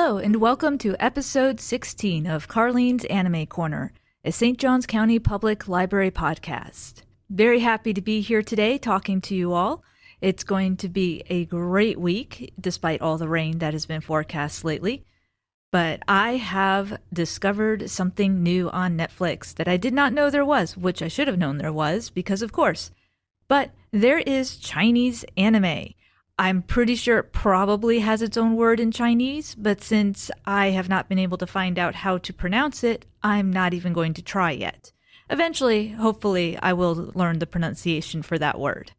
Hello, and welcome to episode 16 of Karlene's Anime Corner, a St. Johns County Public Library podcast. Very happy to be here today talking to you all. It's going to be a great week, despite all the rain that has been forecast lately. But I have discovered something new on Netflix that I did not know there was, which I should have known there was, because of course. But there is Chinese anime. I'm pretty sure it probably has its own word in Chinese, but since I have not been able to find out how to pronounce it, I'm not even going to try yet. Eventually, hopefully, I will learn the pronunciation for that word.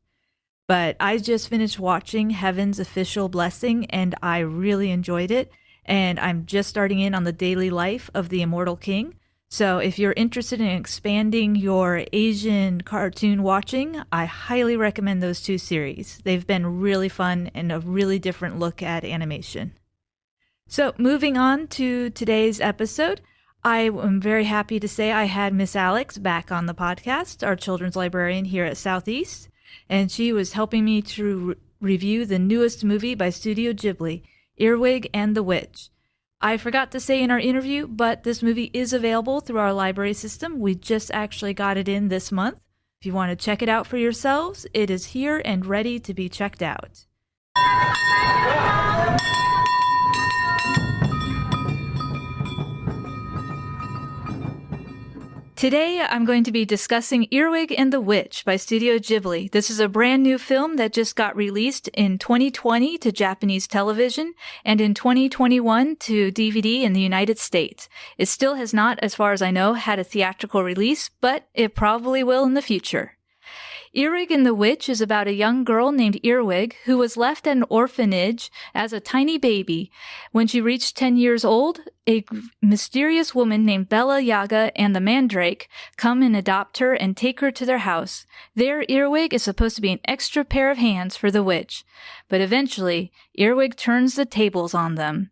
But I just finished watching Heaven's Official Blessing, and I really enjoyed it, and I'm just starting in on the daily life of the Immortal King. So if you're interested in expanding your Asian cartoon watching, I highly recommend those two series. They've been really fun and a really different look at animation. So moving on to today's episode, I am very happy to say I had Miss Alex back on the podcast, our children's librarian here at Southeast, and she was helping me to review the newest movie by Studio Ghibli, Earwig and the Witch. I forgot to say in our interview, but this movie is available through our library system. We just actually got it in this month. If you want to check it out for yourselves, it is here and ready to be checked out. Today, I'm going to be discussing Earwig and the Witch by Studio Ghibli. This is a brand new film that just got released in 2020 to Japanese television and in 2021 to DVD in the United States. It still has not, as far as I know, had a theatrical release, but it probably will in the future. Earwig and the Witch is about a young girl named Earwig who was left at an orphanage as a tiny baby. When she reached 10 years old, a mysterious woman named Bella Yaga and the Mandrake come and adopt her and take her to their house. There, Earwig is supposed to be an extra pair of hands for the witch. But eventually, Earwig turns the tables on them.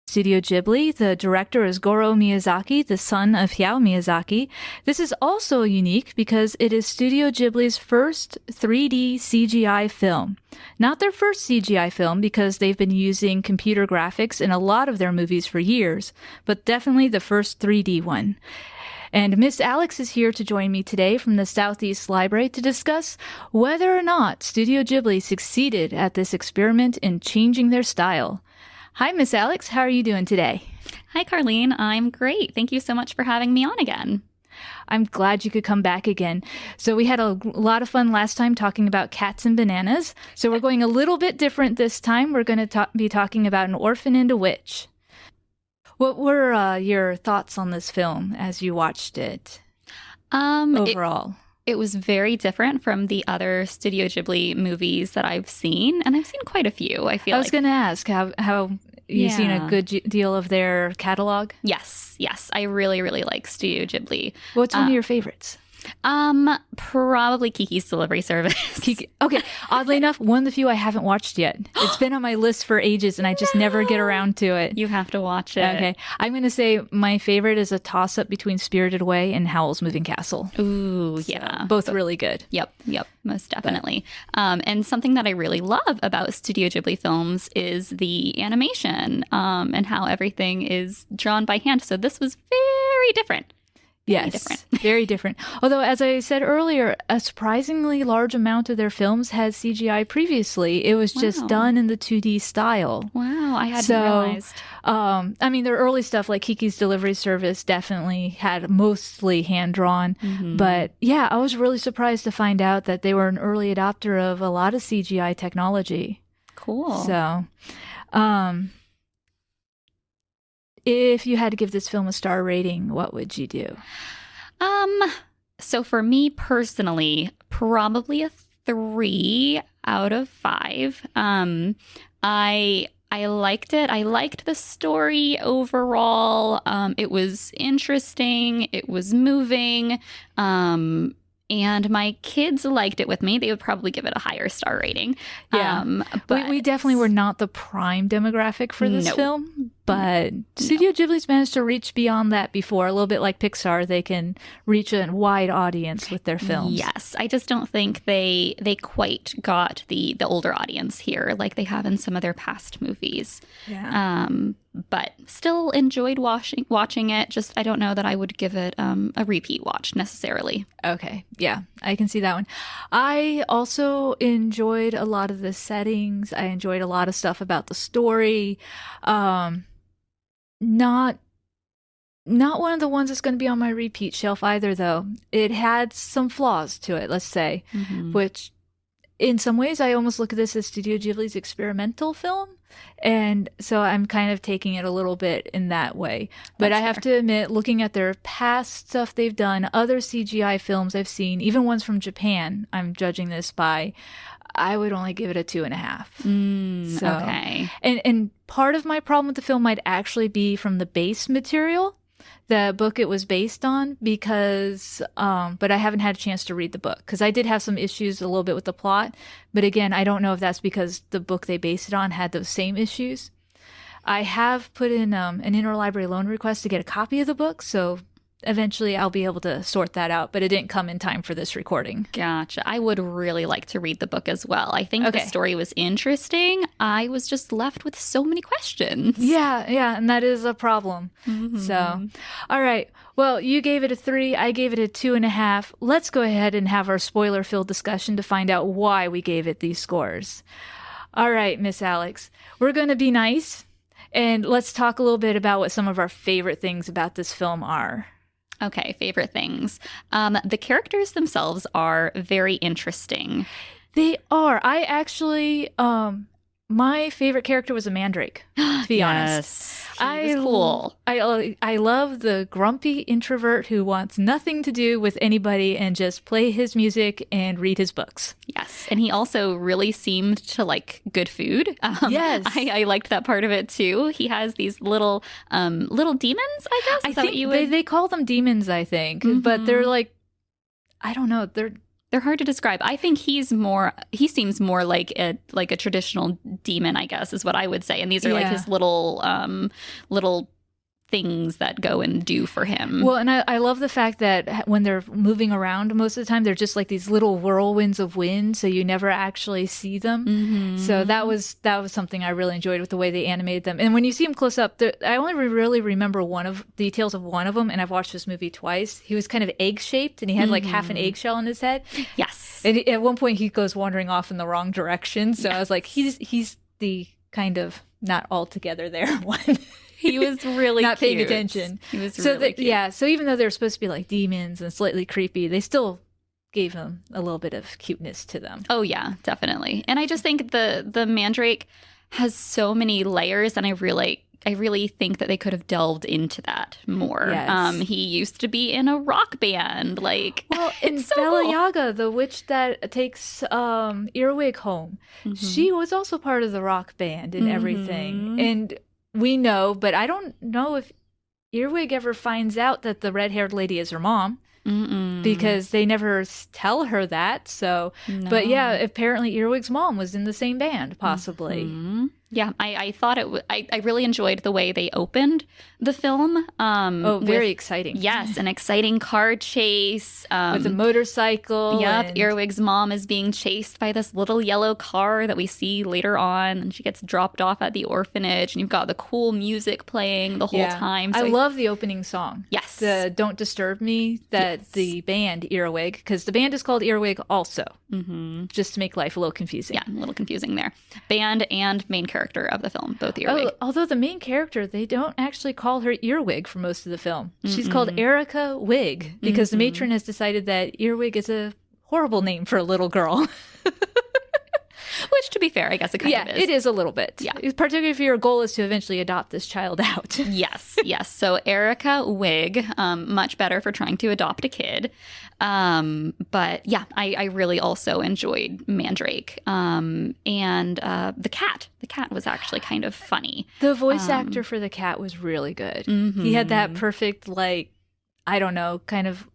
Studio Ghibli. The director is Goro Miyazaki, the son of Hayao Miyazaki. This is also unique because it is Studio Ghibli's first 3D CGI film. Not their first CGI film because they've been using computer graphics in a lot of their movies for years, but definitely the first 3D one. And Miss Alex is here to join me today from the Southeast Library to discuss whether or not Studio Ghibli succeeded at this experiment in changing their style. Hi, Miss Alex. How are you doing today? Hi, Karlene. I'm great. Thank you so much for having me on again. I'm glad you could come back again. So we had a lot of fun last time talking about cats and bananas. So we're going a little bit different this time. We're going to be talking about an orphan and a witch. What were your thoughts on this film as you watched it overall? It was very different from the other Studio Ghibli movies that I've seen, and I've seen quite a few, I feel like. I was going to ask, how you've seen a good deal of their catalog? Yes. I really, really like Studio Ghibli. What's one of your favorites? Probably Kiki's Delivery Service. Okay, oddly enough, one of the few I haven't watched yet. It's been on my list for ages, and I just never get around to it. You have to watch it. Okay, I'm going to say my favorite is a toss-up between Spirited Away and Howl's Moving Castle. Ooh, yeah. Both really good. Yep, most definitely. And something that I really love about Studio Ghibli films is the animation and how everything is drawn by hand. So this was very different. Very different. Although, as I said earlier, a surprisingly large amount of their films had CGI previously. It was just done in the 2D style. Wow, I hadn't realized. I mean, their early stuff, like Kiki's Delivery Service, definitely had mostly hand-drawn. Mm-hmm. But yeah, I was really surprised to find out that they were an early adopter of a lot of CGI technology. Cool. So, if you had to give this film a star rating, what would you do? So for me personally, probably a 3 out of 5. I liked it. I liked the story overall. It was interesting. It was moving. And my kids liked it with me. They would probably give it a higher star rating. Yeah. But we definitely were not the prime demographic for this film. But Studio Ghibli's managed to reach beyond that before. A little bit like Pixar, they can reach a wide audience with their films. Yes, I just don't think they quite got the older audience here like they have in some of their past movies. Yeah. But still enjoyed watching it. Just I don't know that I would give it a repeat watch necessarily. Okay. Yeah, I can see that one. I also enjoyed a lot of the settings. I enjoyed a lot of stuff about the story. Not one of the ones that's going to be on my repeat shelf either, though. It had some flaws to it, let's say, which in some ways I almost look at this as Studio Ghibli's experimental film. And so I'm kind of taking it a little bit in that way. But I have to admit, looking at their past stuff they've done, other CGI films I've seen, even ones from Japan, I'm judging this by, I would only give it a 2.5. Okay. And part of my problem with the film might actually be from the base material, the book it was based on, because, but I haven't had a chance to read the book because I did have some issues a little bit with the plot. But again, I don't know if that's because the book they based it on had those same issues. I have put in an interlibrary loan request to get a copy of the book, so eventually I'll be able to sort that out, but it didn't come in time for this recording. Gotcha. I would really like to read the book as well. I think the story was interesting. I was just left with so many questions. Yeah, and that is a problem. So, all right. Well, you gave it a 3. I gave it a 2.5. Let's go ahead and have our spoiler-filled discussion to find out why we gave it these scores. All right, Miss Alex, we're going to be nice, and let's talk a little bit about what some of our favorite things about this film are. Okay, favorite things. The characters themselves are very interesting. They are. I actually, my favorite character was a mandrake, to be honest. He was cool. I love the grumpy introvert who wants nothing to do with anybody and just play his music and read his books. Yes, and he also really seemed to like good food. Yes. I liked that part of it too. He has these little demons, I guess. I think they call them demons, I think. But they're like, I don't know, they're hard to describe. I think he seems more like a traditional demon, I guess, is what I would say. And these are like his little things that go and do for him. Well, and I love the fact that when they're moving around most of the time, they're just like these little whirlwinds of wind, so you never actually see them. So that was something I really enjoyed with the way they animated them. And when you see them close up, I only really remember details of one of them, and I've watched this movie twice. He was kind of egg-shaped, and he had like half an eggshell on his head. Yes. And at one point, he goes wandering off in the wrong direction, so I was like, he's the kind of not altogether there one. He was really not cute. paying attention. He was really cute. Yeah, so even though they're supposed to be like demons and slightly creepy, they still gave him a little bit of cuteness to them. Oh yeah, definitely. And I just think the mandrake has so many layers, and I really think that they could have delved into that more. Yes. He used to be in a rock band, and so Bella cool. Yaga, the witch that takes Earwig home, she was also part of the rock band and everything. And we know, but I don't know if Earwig ever finds out that the red-haired lady is her mom. Because they never tell her that. So, No. But yeah, apparently Earwig's mom was in the same band, possibly. Yeah, I thought I really enjoyed the way they opened the film. Very exciting. Yes, an exciting car chase. With a motorcycle. Yep, Earwig's mom is being chased by this little yellow car that we see later on, and she gets dropped off at the orphanage, and you've got the cool music playing the whole time. So I love the opening song. Yes. The Don't Disturb Me, the band Earwig, because the band is called Earwig also, just to make life a little confusing. Yeah, a little confusing there. Band and main character of the film, both Earwig. Although the main character, they don't actually call her Earwig for most of the film. She's called Erica Wig, because the matron has decided that Earwig is a horrible name for a little girl. Which, to be fair, I guess it kind of is. Yeah, it is a little bit. Yeah. Particularly if your goal is to eventually adopt this child out. Yes. So Erica Wig, much better for trying to adopt a kid. But yeah, I really also enjoyed Mandrake. And the cat. The cat was actually kind of funny. The voice actor for the cat was really good. He had that perfect, I don't know, kind of,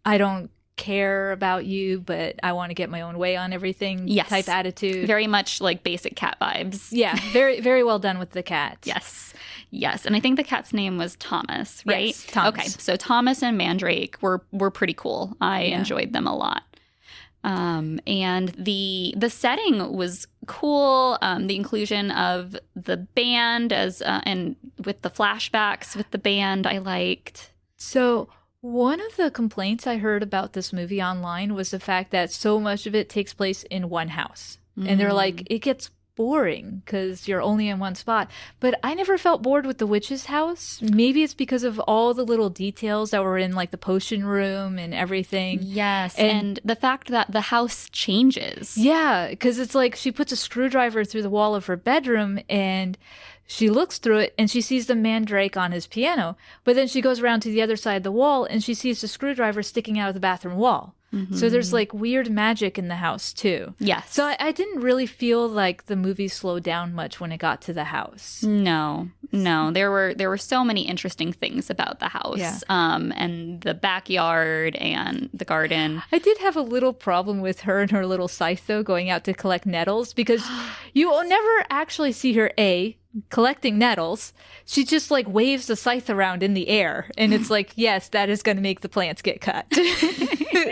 I don't care about you, but I want to get my own way on everything type attitude. Very much like basic cat vibes. Yeah, very, very well done with the cat. Yes. And I think the cat's name was Thomas, right? Yes, Thomas. Okay, so Thomas and Mandrake were pretty cool. I enjoyed them a lot. And the setting was cool. The inclusion of the band and with the flashbacks with the band, I liked. So one of the complaints I heard about this movie online was the fact that so much of it takes place in one house. And they're like, it gets boring because you're only in one spot. But I never felt bored with the witch's house. Maybe it's because of all the little details that were in like the potion room and everything. Yes, and the fact that the house changes. Yeah, because it's like she puts a screwdriver through the wall of her bedroom and she looks through it and she sees the Mandrake on his piano. But then she goes around to the other side of the wall and she sees the screwdriver sticking out of the bathroom wall. So there's like weird magic in the house too. Yes. So I didn't really feel like the movie slowed down much when it got to the house. No. There were so many interesting things about the house, and the backyard and the garden. I did have a little problem with her and her little scythe though, going out to collect nettles, because you will never actually see her collecting nettles. She just like waves the scythe around in the air, and it's like, yes, that is going to make the plants get cut.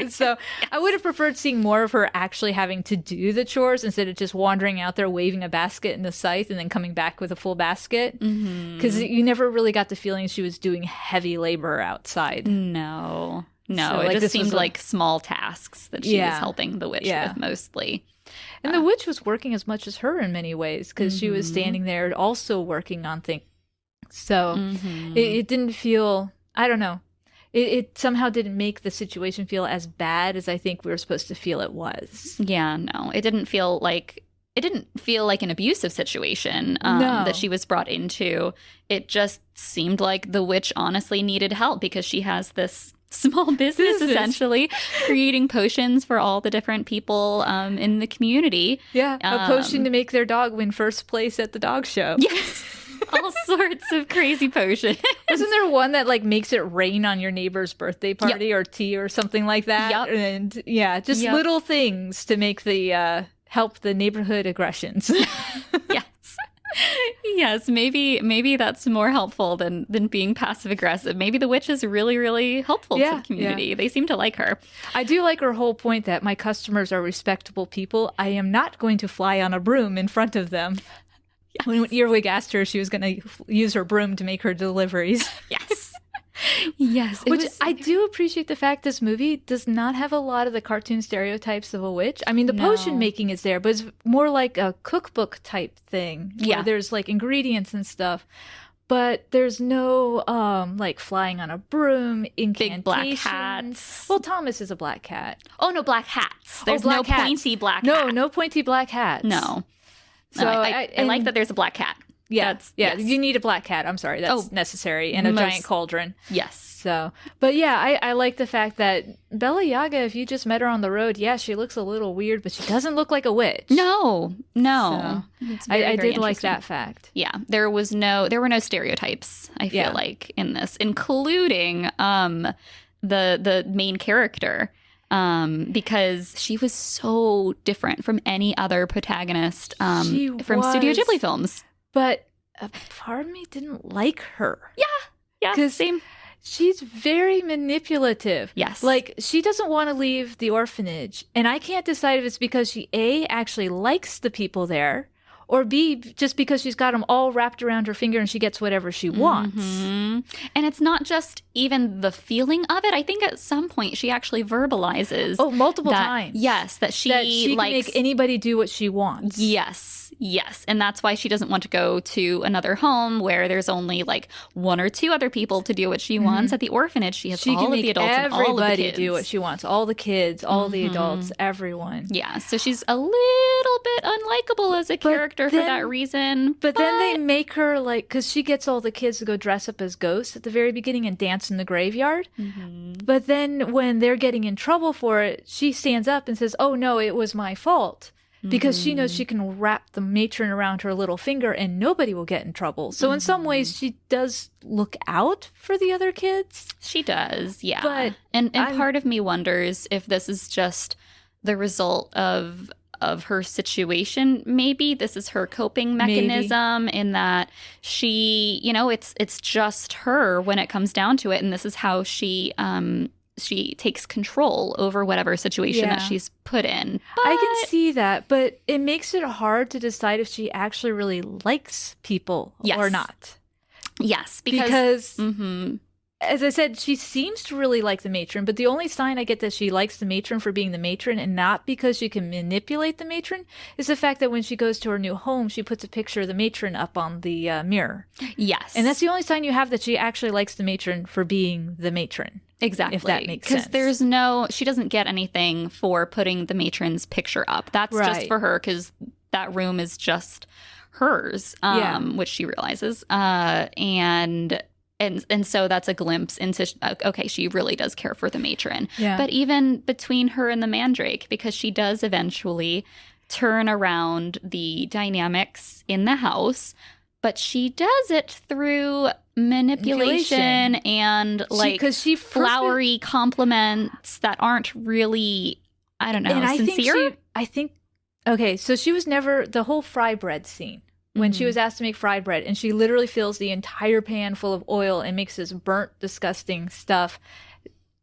So I would have preferred seeing more of her actually having to do the chores instead of just wandering out there waving a basket and a scythe and then coming back with a full basket, because you never really got the feeling she was doing heavy labor outside. No, So, it like, just seemed like small tasks that she was helping the witch with mostly. And the witch was working as much as her in many ways, because she was standing there also working on things. So it didn't feel, I don't know, it somehow didn't make the situation feel as bad as I think we were supposed to feel it was. Yeah, no, it didn't feel like an abusive situation that she was brought into. It just seemed like the witch honestly needed help because she has this small business essentially creating potions for all the different people in the community. Yeah, a potion to make their dog win first place at the dog show. Yes. All sorts of crazy potions. Wasn't there one that like makes it rain on your neighbor's birthday party or tea or something like that? And just little things to make the help the neighborhood aggressions. Yes, maybe that's more helpful than being passive aggressive. Maybe the witch is really, really helpful to the community. They seem to like her. I do like her whole point that my customers are respectable people. I am not going to fly on a broom in front of them. Yes. When Earwig asked her if she was going to use her broom to make her deliveries. Yes. Yes. I do appreciate the fact this movie does not have a lot of the cartoon stereotypes of a witch. I mean, the potion making is there, but it's more like a cookbook type thing. Yeah. There's like ingredients and stuff, but there's no like flying on a broom, incantations. Big black hats. Well, Thomas is a black cat. Oh, no, black hats. There's no pointy black hat. No pointy black hats. No. So I like that there's a black cat. Yeah, you need a black cat. I'm sorry, that's necessary, and a giant cauldron. Yes. So, but yeah, I like the fact that Bella Yaga, if you just met her on the road, she looks a little weird, but she doesn't look like a witch. No. So, I did like that fact. Yeah, there were no stereotypes, I feel like, in this, including the main character. Because she was so different from any other protagonist from Studio Ghibli films. But a part of me didn't like her. Yeah, same. She's very manipulative. Yes. Like, she doesn't want to leave the orphanage. And I can't decide if it's because she, A, actually likes the people there, or B, just because she's got them all wrapped around her finger and she gets whatever she wants. And it's not just even the feeling of it. I think at some point she actually verbalizes. Oh, multiple times. Yes, that she can make anybody do what she wants. Yes. And that's why she doesn't want to go to another home where there's only like one or two other people to do what she wants. At the orphanage, she has all of the adults and all of the kids. Everybody do what she wants. All the kids, all the adults, everyone. Yeah, so she's a little bit unlikable as a character for that reason. But then they make her like, because she gets all the kids to go dress up as ghosts at the very beginning and dance in the graveyard. But then when they're getting in trouble for it, she stands up and says, "Oh no, it was my fault." because she knows she can wrap the matron around her little finger and nobody will get in trouble. So in some ways, she does look out for the other kids. She does, yeah. But and part of me wonders if this is just the result of her situation. Maybe this is her coping mechanism in that she, it's just her when it comes down to it, and this is how she takes control over whatever situation that she's put in. But I can see that, but it makes it hard to decide if she actually really likes people or not. Yes, because as I said, she seems to really like the matron, but the only sign I get that she likes the matron for being the matron and not because she can manipulate the matron is the fact that when she goes to her new home, she puts a picture of the matron up on the mirror. Yes. And that's the only sign you have that she actually likes the matron for being the matron. Exactly. If that makes sense. Because she doesn't get anything for putting the matron's picture up. That's just for her because that room is just hers, which she realizes. And so that's a glimpse into, okay, she really does care for the matron. Yeah. But even between her and the mandrake, because she does eventually turn around the dynamics in the house, but she does it through manipulation and flowery compliments that aren't really, I don't know, and sincere. Okay, so she was never, the whole fry bread scene. When she was asked to make fried bread, and she literally fills the entire pan full of oil and makes this burnt, disgusting stuff.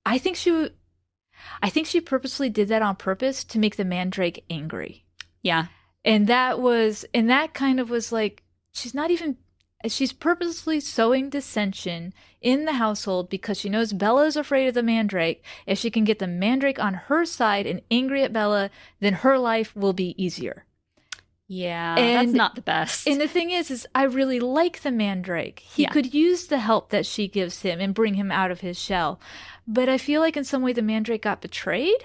I think she purposely did that on purpose to make the mandrake angry. Yeah. And that kind of was like, she's purposely sowing dissension in the household because she knows Bella is afraid of the mandrake. If she can get the mandrake on her side and angry at Bella, then her life will be easier. Yeah, that's not the best. And the thing is I really like the mandrake. He could use the help that she gives him and bring him out of his shell. But I feel like in some way the mandrake got betrayed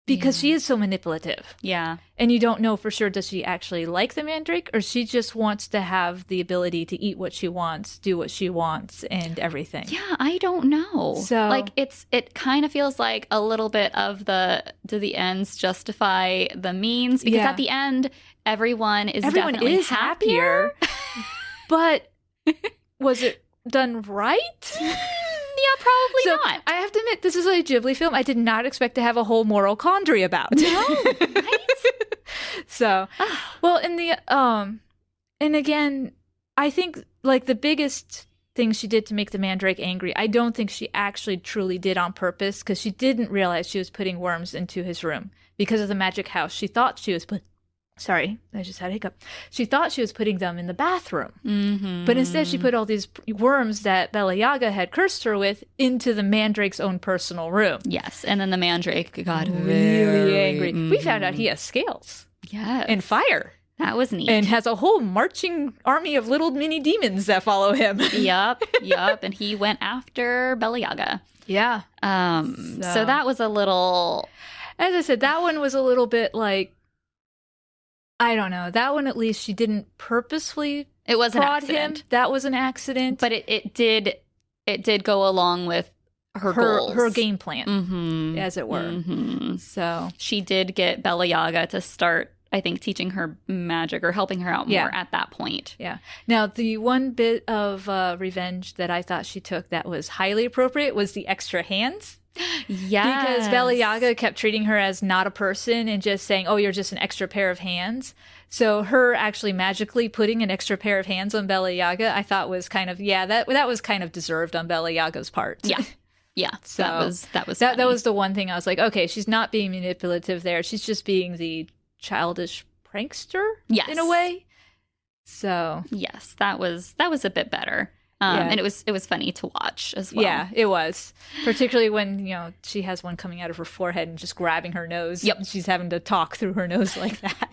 because she is so manipulative. Yeah. And you don't know for sure, does she actually like the mandrake or she just wants to have the ability to eat what she wants, do what she wants, and everything? Yeah, I don't know. So like it kind of feels like a little bit of do the ends justify the means? Because at the end, everyone is definitely happier. But was it done right? Yeah, probably not. I have to admit, this is a Ghibli film I did not expect to have a whole moral quandary about. No, right? So, well, and again, I think like the biggest thing she did to make the mandrake angry, I don't think she actually truly did on purpose because she didn't realize she was putting worms into his room because of the magic house. She thought she was Sorry, I just had a hiccup. She thought she was putting them in the bathroom. Mm-hmm. But instead she put all these worms that Baba Yaga had cursed her with into the mandrake's own personal room. Yes, and then the mandrake got really angry. We found out he has scales. Yes. And fire. That was neat. And has a whole marching army of little mini demons that follow him. Yep. And he went after Baba Yaga. Yeah. So that was a little... As I said, that one was a little bit like... I don't know. That one, at least, she didn't purposefully prod him. That was an accident. But it did go along with her goals. Her game plan, as it were. Mm-hmm. So she did get Baba Yaga to start, I think, teaching her magic or helping her out more at that point. Yeah. Now, the one bit of revenge that I thought she took that was highly appropriate was the extra hands. Yeah, because Baba Yaga kept treating her as not a person and just saying, "Oh, you're just an extra pair of hands." So her actually magically putting an extra pair of hands on Baba Yaga, I thought was kind of that was kind of deserved on Baba Yaga's part. Yeah. So that was the one thing I was like, okay, she's not being manipulative there. She's just being the childish prankster, in a way. So yes, that was a bit better. And it was funny to watch as well. Yeah, it was. Particularly when, she has one coming out of her forehead and just grabbing her nose. Yep. And she's having to talk through her nose like that.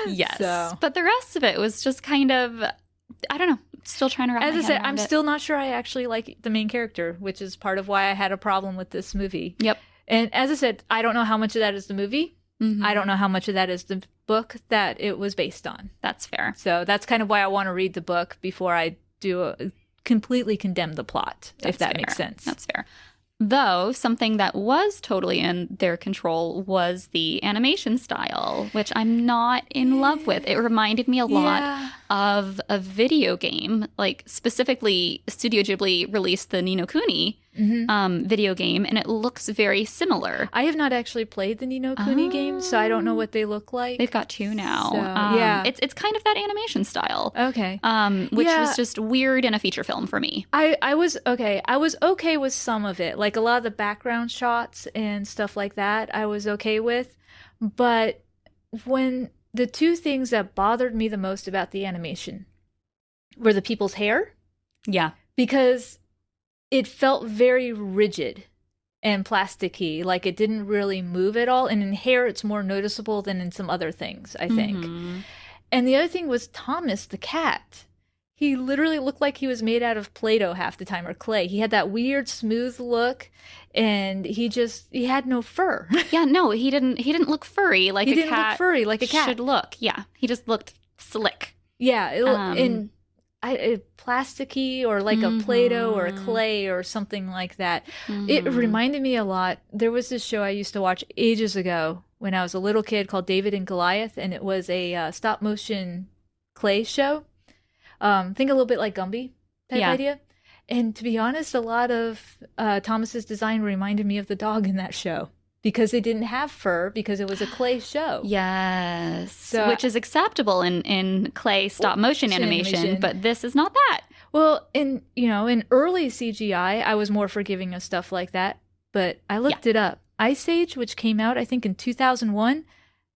Yes. So. But the rest of it was just kind of, I don't know, still trying to wrap my head around it. As I said, I'm still not sure I actually like the main character, which is part of why I had a problem with this movie. Yep. And as I said, I don't know how much of that is the movie. Mm-hmm. I don't know how much of that is the book that it was based on. That's fair. So that's kind of why I want to read the book before I completely condemn the plot, if that makes sense. That's fair. Though something that was totally in their control was the animation style, which I'm not in love with. It reminded me a lot of a video game, like specifically Studio Ghibli released the Ni no Kuni video game, and it looks very similar. I have not actually played the Ni no Kuni games, so I don't know what they look like. They've got 2 now. So, it's kind of that animation style. Okay. Which was just weird in a feature film for me. I was okay. I was okay with some of it. Like a lot of the background shots and stuff like that, I was okay with. But when the 2 things that bothered me the most about the animation were the people's hair. Yeah. Because it felt very rigid and plasticky, like it didn't really move at all. And in hair, it's more noticeable than in some other things, I think. And the other thing was Thomas, the cat. He literally looked like he was made out of Play-Doh half the time, or clay. He had that weird, smooth look, and he had no fur. Yeah, no, he didn't look furry like a cat should look. Yeah, he just looked slick. Yeah, and plasticky, or like a Play-Doh or a clay or something like that. It reminded me a lot. There was this show I used to watch ages ago when I was a little kid called David and Goliath, and it was a stop motion clay show. Think a little bit like Gumby type idea. And to be honest, a lot of Thomas's design reminded me of the dog in that show, because they didn't have fur, because it was a clay show. Yes. So, which is acceptable in clay stop motion animation, but this is not that. Well, in early CGI, I was more forgiving of stuff like that, but I looked it up. Ice Age, which came out, I think, in 2001,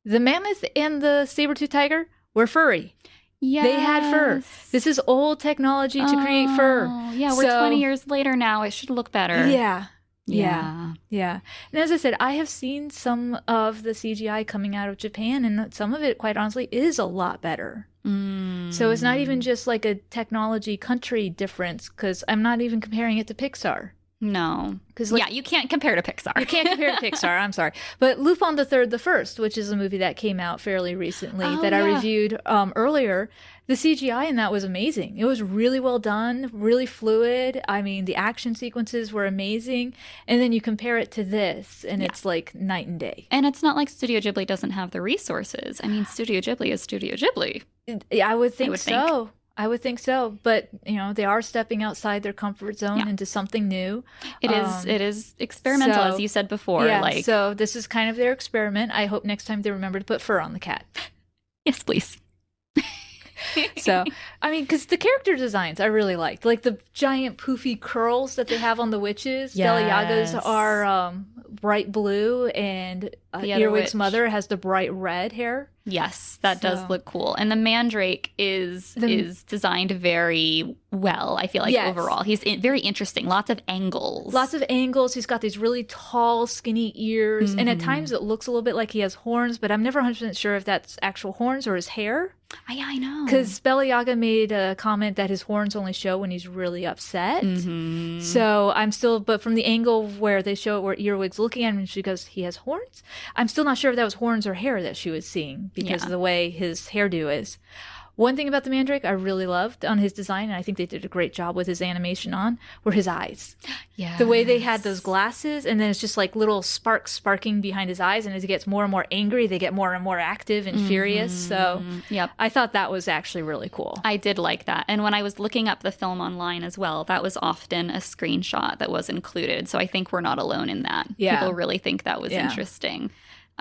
the mammoth and the saber-toothed tiger were furry. Yeah, they had fur. This is old technology to create fur. Yeah, we're 20 years later now. It should look better. Yeah. And as I said, I have seen some of the CGI coming out of Japan, and some of it, quite honestly, is a lot better. So it's not even just like a technology country difference, because I'm not even comparing it to Pixar. No. Because you can't compare to Pixar. You can't compare to Pixar, I'm sorry. But Lupin the Third, the First, which is a movie that came out fairly recently I reviewed earlier, the CGI in that was amazing. It was really well done, really fluid. I mean, the action sequences were amazing. And then you compare it to this, and it's like night and day. And it's not like Studio Ghibli doesn't have the resources. I mean, Studio Ghibli is Studio Ghibli. I would think so. I would think so, but they are stepping outside their comfort zone into something new. It is experimental, as you said before. Yeah, so this is kind of their experiment. I hope next time they remember to put fur on the cat. Yes, please. So, I mean, because the character designs I really liked, like the giant poofy curls that they have on the witches. Bella Yaga's are bright blue, and Earwig's mother has the bright red hair. Yes, that does look cool. And the Mandrake is designed very well, I feel like, overall. He's very interesting. Lots of angles. He's got these really tall, skinny ears. And at times it looks a little bit like he has horns, but I'm never 100% sure if that's actual horns or his hair. Yeah, I know. Because Bella Yaga made a comment that his horns only show when he's really upset. So I'm still, but from the angle where they show it where Earwig's looking at him and she goes, he has horns? I'm still not sure if that was horns or hair that she was seeing, because of the way his hairdo is. One thing about the Mandrake I really loved on his design, and I think they did a great job with his animation were his eyes. Yeah. The way they had those glasses, and then it's just like little sparks sparking behind his eyes, and as he gets more and more angry, they get more and more active and furious. So I thought that was actually really cool. I did like that. And when I was looking up the film online as well, that was often a screenshot that was included. So I think we're not alone in that. Yeah. People really think that was interesting.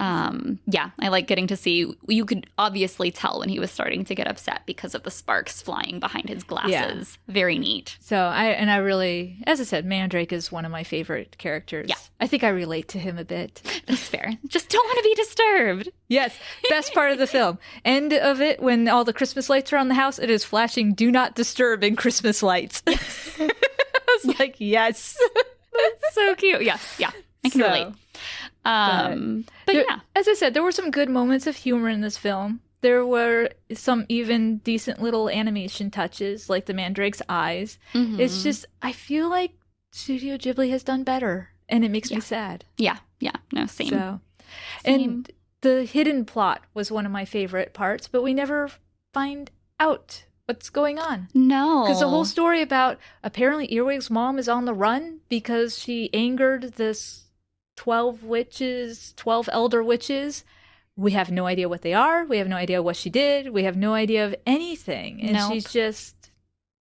I like getting to see, you could obviously tell when he was starting to get upset because of the sparks flying behind his glasses. Yeah. Very neat. So I really, as I said, Mandrake is one of my favorite characters. Yeah. I think I relate to him a bit. That's fair. Just don't want to be disturbed. Yes. Best part of the film. End of it, when all the Christmas lights are on the house, it is flashing "Do Not Disturb" in Christmas lights. I was like, yes. That's so cute. Yes. Yeah. I can relate. But as I said, there were some good moments of humor in this film. There were some even decent little animation touches, like the Mandrake's eyes. It's just, I feel like Studio Ghibli has done better, and it makes me sad. Yeah. No, same. Same. And the hidden plot was one of my favorite parts, but we never find out what's going on. No. Because the whole story about apparently Earwig's mom is on the run because she angered this 12 elder witches. We have no idea what they are. We have no idea what she did. We have no idea of anything. And she's just...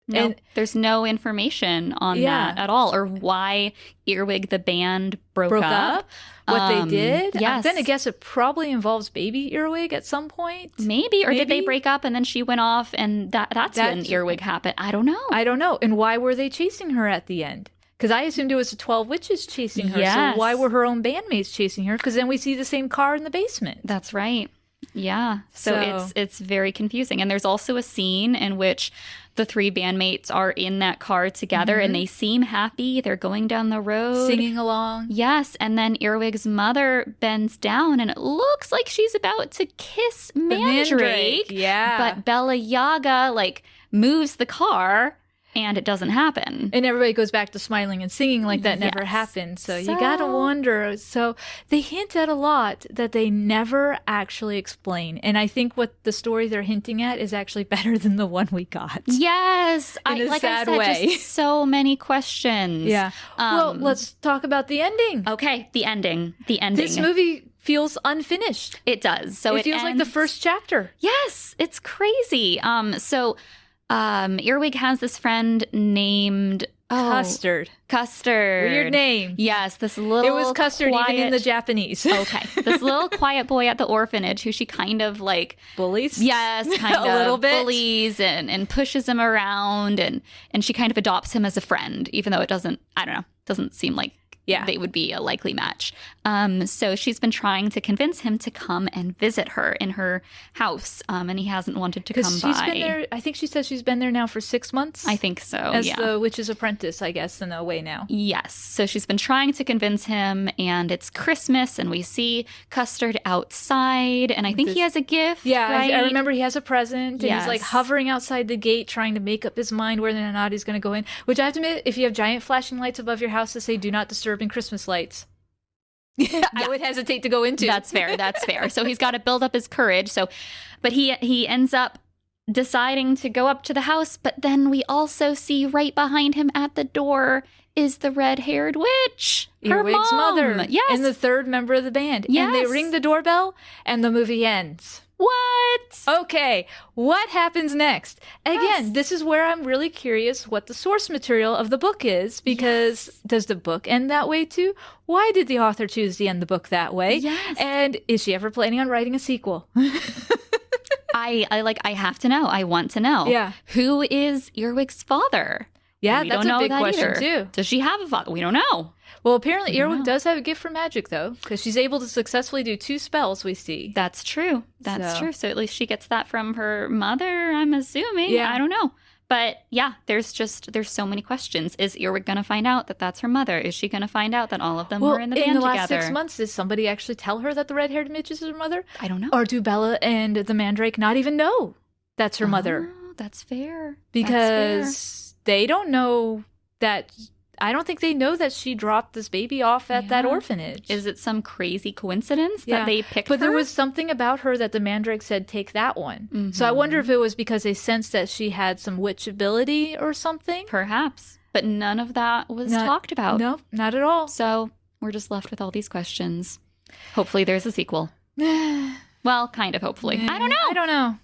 No, and there's no information on that at all, or why Earwig the band broke up. What they did. Yes. I'm going to guess it probably involves baby Earwig at some point. Maybe. Or did they break up and then she went off and that's when Earwig happened? I don't know. And why were they chasing her at the end? Because I assumed it was the 12 witches chasing her. Yes. So why were her own bandmates chasing her? Because then we see the same car in the basement. That's right. Yeah. So it's very confusing. And there's also a scene in which the three bandmates are in that car together and they seem happy. They're going down the road. Singing along. Yes. And then Earwig's mother bends down and it looks like she's about to kiss Mandrake. Yeah. But Bella Yaga moves the car and it doesn't happen. And everybody goes back to smiling and singing like that never happened. So you gotta wonder. So they hint at a lot that they never actually explain. And I think what the story they're hinting at is actually better than the one we got. Yes. In a sad I said, way. just so many questions. Yeah. Well, let's talk about the ending. Okay, the ending. This movie feels unfinished. It does. So it feels like the first chapter. Yes, it's crazy. Earwig has this friend named Custard. Weird name. Yes, this little It was Custard quiet... even in the Japanese. Okay. This little quiet boy at the orphanage who she kind of bullies? Yes, kind of a little bit. Bullies and pushes him around and she kind of adopts him as a friend, even though it doesn't seem like they would be a likely match. So she's been trying to convince him to come and visit her in her house, and he hasn't wanted to come by. She's been there, I think she says she's been there now for 6 months. I think so, As the witch's apprentice, I guess, in a way now. Yes. So she's been trying to convince him, and it's Christmas, and we see Custard outside, and I think he has a gift, right? I remember he has a present, and he's hovering outside the gate trying to make up his mind whether or not he's going to go in. Which I have to admit, if you have giant flashing lights above your house that say do not disturb in Christmas lights, I would hesitate to go into. That's fair. So he's got to build up his courage. But he ends up deciding to go up to the house. But then we also see right behind him at the door is the red-haired witch, Earwig's mother. Yes, and the third member of the band. Yes. And they ring the doorbell, and the movie ends. What? Okay, what happens next? Again, this is where I'm really curious what the source material of the book is, because does the book end that way too? Why did the author choose to end the book that way? Yes. And is she ever planning on writing a sequel? I have to know. I want to know. Yeah. Who is Earwig's father? Yeah, we that's don't a know big that question either. too. Does she have a father? We don't know. Well, apparently Earwig does have a gift for magic, though, because she's able to successfully do 2 spells, we see. That's true. That's true. So at least she gets that from her mother, I'm assuming. Yeah. I don't know. But yeah, there's so many questions. Is Earwig going to find out that that's her mother? Is she going to find out that all of them were in the band together? In the last 6 months, did somebody actually tell her that the red-haired midge is her mother? I don't know. Or do Bella and the Mandrake not even know that's her mother? That's fair. Because they don't know that... I don't think they know that she dropped this baby off at that orphanage. Is it some crazy coincidence that they picked her? But there was something about her that the Mandrake said, take that one. Mm-hmm. So I wonder if it was because they sensed that she had some witch ability or something. Perhaps. But none of that was talked about. No, not at all. So we're just left with all these questions. Hopefully there's a sequel. Well, kind of hopefully. I don't know.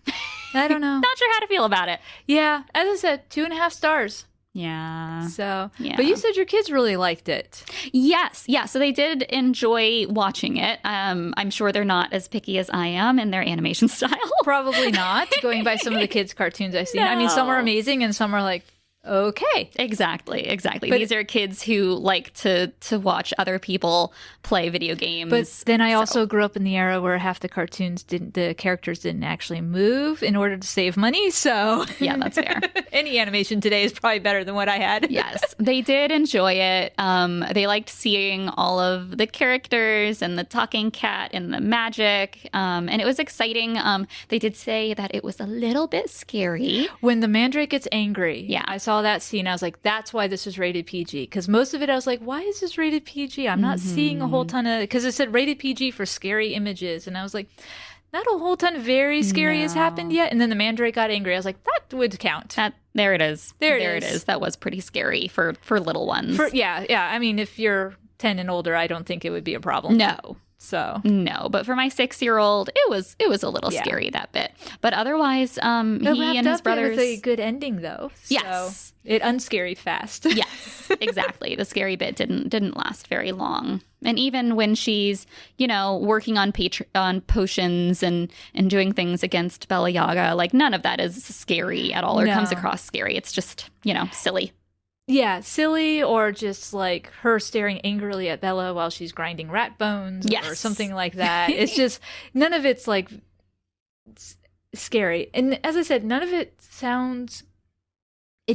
Not sure how to feel about it. Yeah. As I said, 2.5 stars. Yeah. So, but you said your kids really liked it. Yes. Yeah. So they did enjoy watching it. I'm sure they're not as picky as I am in their animation style. Probably not, going by some of the kids' cartoons I've seen. No. I mean, some are amazing and some are like, okay. Exactly. But these are kids who like to watch other people play video games. But then I also grew up in the era where half the characters didn't actually move in order to save money. So yeah, that's fair. Any animation today is probably better than what I had. Yes, they did enjoy it. They liked seeing all of the characters and the talking cat and the magic. And it was exciting. They did say that it was a little bit scary. When the Mandrake gets angry. Yeah. I saw that scene. I was like, that's why this is rated PG. Because most of it, I was like, why is this rated PG? I'm not seeing a whole ton of... Because it said rated PG for scary images. And I was like, not a whole ton very scary has No. happened yet. And then the Mandrake got angry. I was like, that would count. There it is. There it is. That was pretty scary for little ones. Yeah. I mean, if you're 10 and older, I don't think it would be a problem. No. So No, but for my 6-year-old, it was a little scary, that bit. But otherwise, he and his brothers. With a good ending, though. So Yes. it unscaried fast. Yes, exactly. The scary bit didn't last very long. And even when she's, working on potions and doing things against Baba Yaga, like none of that is scary at all or comes across scary. It's just, silly. Yeah, silly, or just like her staring angrily at Bella while she's grinding rat bones or something like that. It's just, none of it's like scary. And as I said, none of it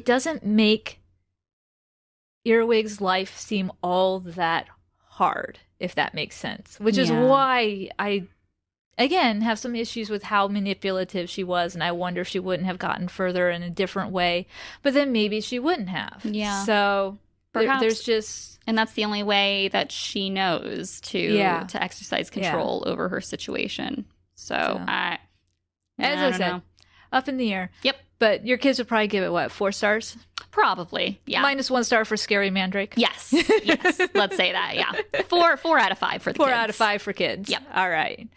doesn't make Earwig's life seem all that hard, if that makes sense. Which is why I, again, have some issues with how manipulative she was, and I wonder if she wouldn't have gotten further in a different way. But then maybe she wouldn't have. Yeah. So there's just... And that's the only way that she knows to exercise control over her situation. So I as I said, up in the air. Yep. But your kids would probably give it, what, 4 stars? Probably, yeah. -1 star for Scary Mandrake? Yes, let's say that, yeah. 4 out of 5 for the kids. 4 out of 5 for kids. Yep. All right.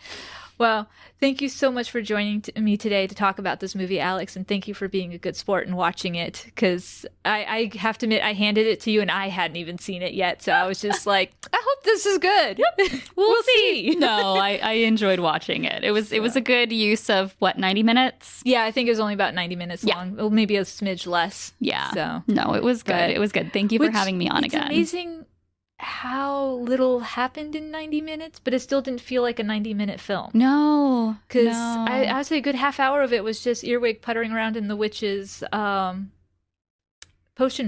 Well, thank you so much for joining me today to talk about this movie, Alex, and thank you for being a good sport and watching it, because I have to admit, I handed it to you and I hadn't even seen it yet, so I was just like, I hope this is good. Yep. We'll see. No, I enjoyed watching it. It was a good use of, 90 minutes? Yeah, I think it was only about 90 minutes long. Well, maybe a smidge less. Yeah. So. No, it was good. It was good. Thank you for having me on again. It's amazing how little happened in 90 minutes, but it still didn't feel like a 90-minute film. No. Because I would say a good half hour of it was just Earwig puttering around in the witch's potion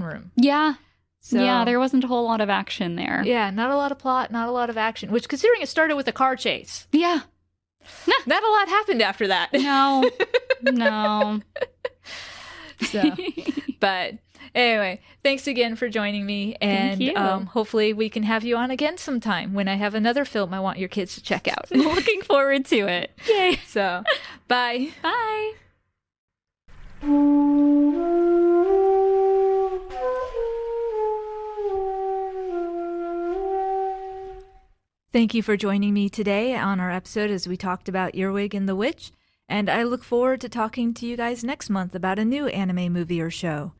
room. Yeah. So, yeah, there wasn't a whole lot of action there. Yeah, not a lot of plot, not a lot of action, which, considering it started with a car chase. Yeah. Not a lot happened after that. No. No. So, but anyway, thanks again for joining me, and hopefully we can have you on again sometime when I have another film I want your kids to check out. Looking forward to it. Yay. So, bye. Bye. Thank you for joining me today on our episode as we talked about Earwig and the Witch, and I look forward to talking to you guys next month about a new anime movie or show.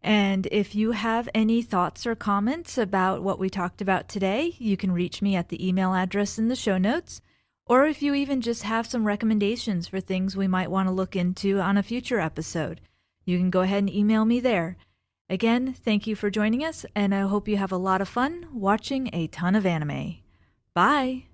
And if you have any thoughts or comments about what we talked about today, you can reach me at the email address in the show notes, or if you even just have some recommendations for things we might want to look into on a future episode, you can go ahead and email me there. Again, thank you for joining us, and I hope you have a lot of fun watching a ton of anime. Bye!